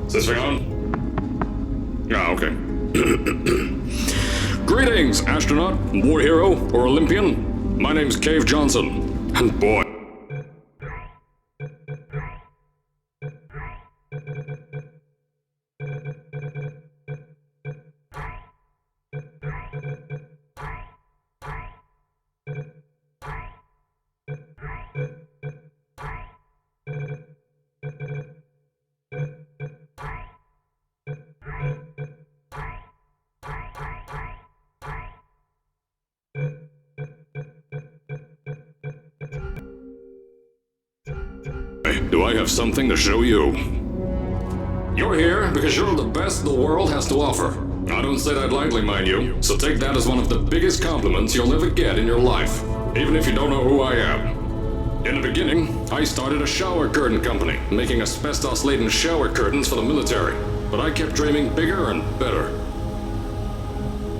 Is this thing on? Ah, okay. Greetings, astronaut, war hero, or Olympian. My name's Cave Johnson, and boy... Do I have something to show you? You're here because you're the best the world has to offer. I don't say that lightly, mind you, so take that as one of the biggest compliments you'll ever get in your life, even if you don't know who I am. In the beginning, I started a shower curtain company, making asbestos-laden shower curtains for the military, but I kept dreaming bigger and better.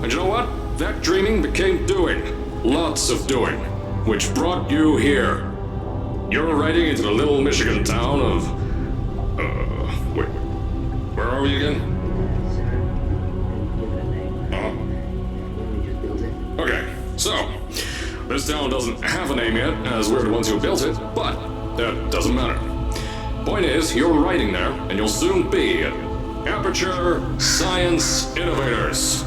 And you know what? That dreaming became doing. Lots of doing, which brought you here. You're riding into the little Michigan town of... wait. Where are we again? Okay, so... this town doesn't have a name yet, as we're the ones who built it, but that doesn't matter. Point is, you're riding there, and you'll soon be at Aperture Science Innovators.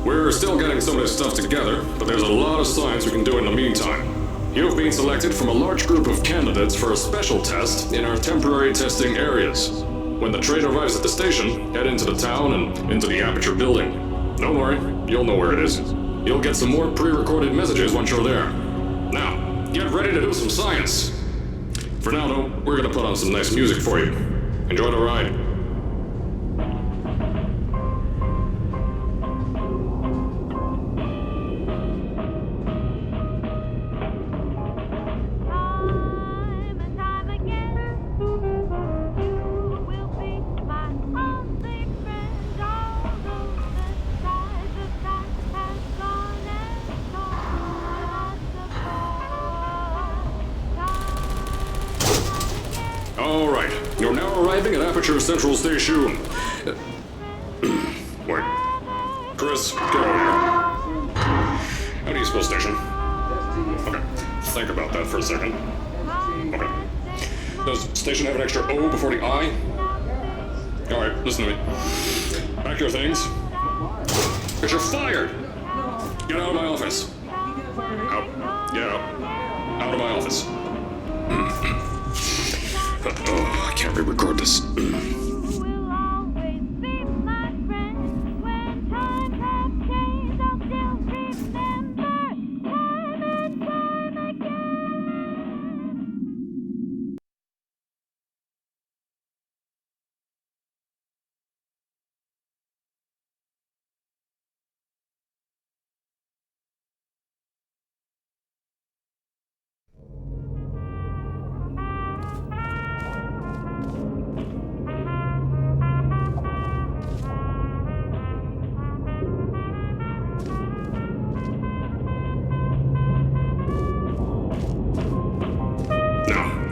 We're still getting some of this stuff together, but there's a lot of science we can do in the meantime. You've been selected from a large group of candidates for a special test in our temporary testing areas. When the train arrives at the station, head into the town and into the Aperture building. Don't worry, you'll know where it is. You'll get some more pre-recorded messages once you're there. Now, get ready to do some science. For now, though, we're gonna put on some nice music for you. Enjoy the ride. Alright, you're now arriving at Aperture Central Station. Wait. Chris, get over here. How do you spell station? Okay, think about that for a second. Okay. Does station have an extra O before the I? Alright, listen to me. Pack your things. Because you're fired! Get out of my office. Out. Get out. Out of my office. Oh, I can't re-record this.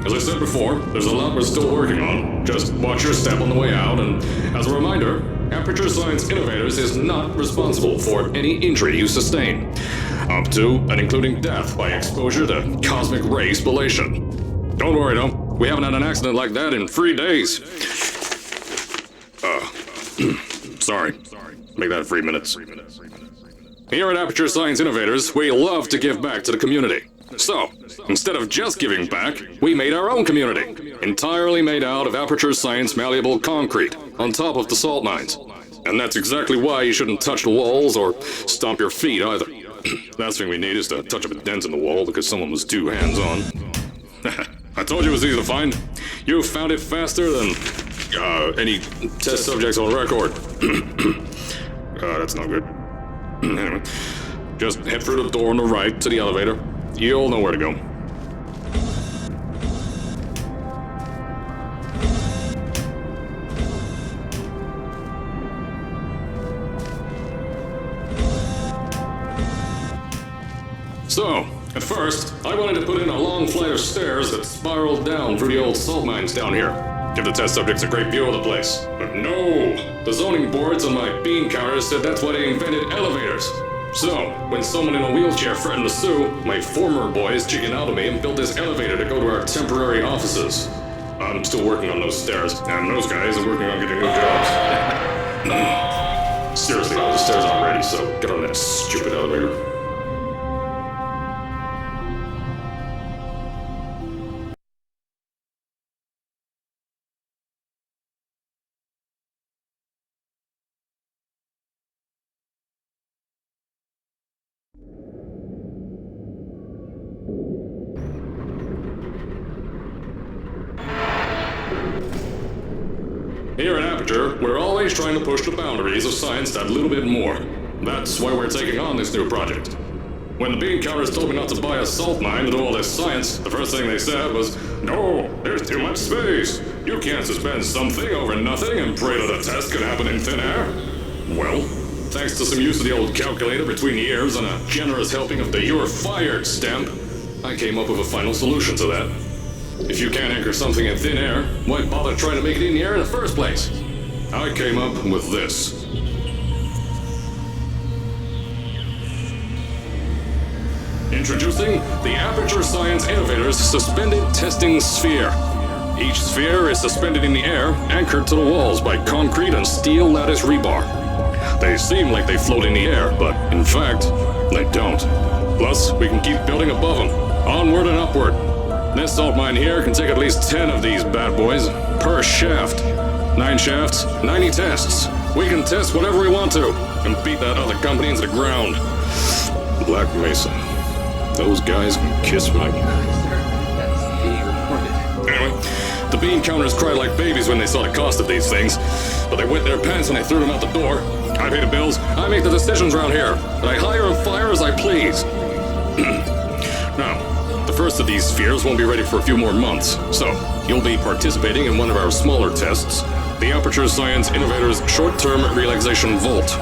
As I said before, there's a lot we're still working on. Just watch your step on the way out, and as a reminder, Aperture Science Innovators is not responsible for any injury you sustain, up to and including death by exposure to cosmic ray spallation. Don't worry though, we haven't had an accident like that in 3 days. Sorry. Make that 3 minutes. Here at Aperture Science Innovators, we love to give back to the community. So, instead of just giving back, we made our own community, entirely made out of Aperture Science malleable concrete, on top of the salt mines. And that's exactly why you shouldn't touch the walls or stomp your feet either. Last thing we need is to touch up a dent in the wall because someone was too hands-on. I told you it was easy to find. You found it faster than any test subjects on record. That's not good. Anyway, just head through the door on the right to the elevator. You'll know where to go. So, at first, I wanted to put in a long flight of stairs that spiraled down through the old salt mines down here. Give the test subjects a great view of the place. But no! The zoning boards on my bean counters said that's why they invented elevators. So, when someone in a wheelchair threatened to sue, my former boys chickened out of me and built this elevator to go to our temporary offices. I'm still working on those stairs, and those guys are working on getting new jobs. Seriously, all the stairs aren't ready, so get on that stupid elevator. Here at Aperture, we're always trying to push the boundaries of science that little bit more. That's why we're taking on this new project. When the bean counters told me not to buy a salt mine to do all this science, the first thing they said was, "No, there's too much space. You can't suspend something over nothing and pray that a test can happen in thin air." Well, thanks to some use of the old calculator between the ears and a generous helping of the "you're fired" stamp, I came up with a final solution to that. If you can't anchor something in thin air, why bother trying to make it in the air in the first place? I came up with this. Introducing the Aperture Science Innovators Suspended Testing Sphere. Each sphere is suspended in the air, anchored to the walls by concrete and steel lattice rebar. They seem like they float in the air, but in fact, they don't. Plus, we can keep building above them, onward and upward. This salt mine here can take at least 10 of these bad boys per shaft. 9 shafts, 90 tests. We can test whatever we want to and beat that other company into the ground. Black Mesa. Those guys can kiss my... Anyway, the bean counters cried like babies when they saw the cost of these things, but they wet their pants when they threw them out the door. I pay the bills, I make the decisions around here, and I hire and fire as I please. Now, the first of these spheres won't be ready for a few more months, so you'll be participating in one of our smaller tests, the Aperture Science Innovators Short-Term Relaxation Vault.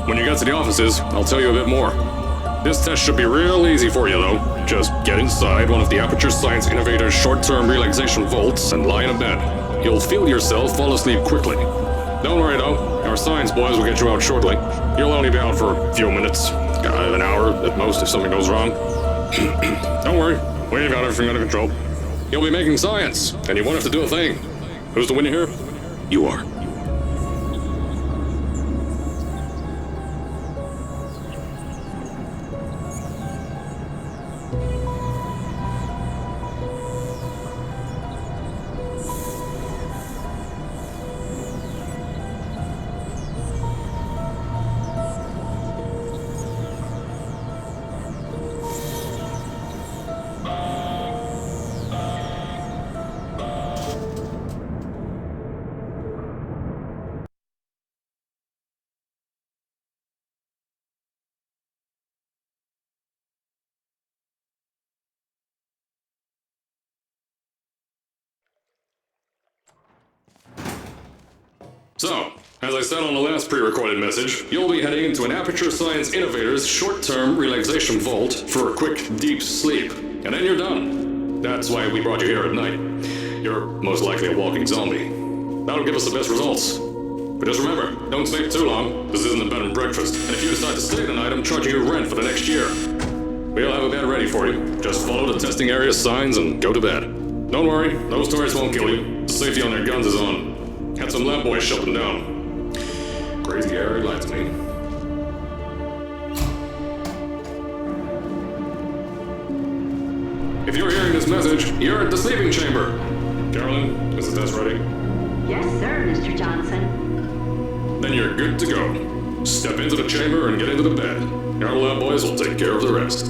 When you get to the offices, I'll tell you a bit more. This test should be real easy for you, though. Just get inside one of the Aperture Science Innovators short-term relaxation vaults and lie in a bed. You'll feel yourself fall asleep quickly. Don't worry, though. Our science boys will get you out shortly. You'll only be out for a few minutes. An hour at most if something goes wrong. Don't worry. We've got everything under control. You'll be making science, and you won't have to do a thing. Who's the winner here? You are. So, as I said on the last pre-recorded message, you'll be heading into an Aperture Science Innovators short-term relaxation vault for a quick, deep sleep. And then you're done. That's why we brought you here at night. You're most likely a walking zombie. That'll give us the best results. But just remember, don't stay too long. This isn't a bed and breakfast. And if you decide to stay tonight, I'm charging you rent for the next year. We'll have a bed ready for you. Just follow the testing area signs and go to bed. Don't worry, those tourists won't kill you. The safety on their guns is on. Had some lab boys shut them down. Crazy airy lights, me. If you're hearing this message, you're at the sleeping chamber. Carolyn, is the test ready? Yes, sir, Mr. Johnson. Then you're good to go. Step into the chamber and get into the bed. Our lab boys will take care of the rest.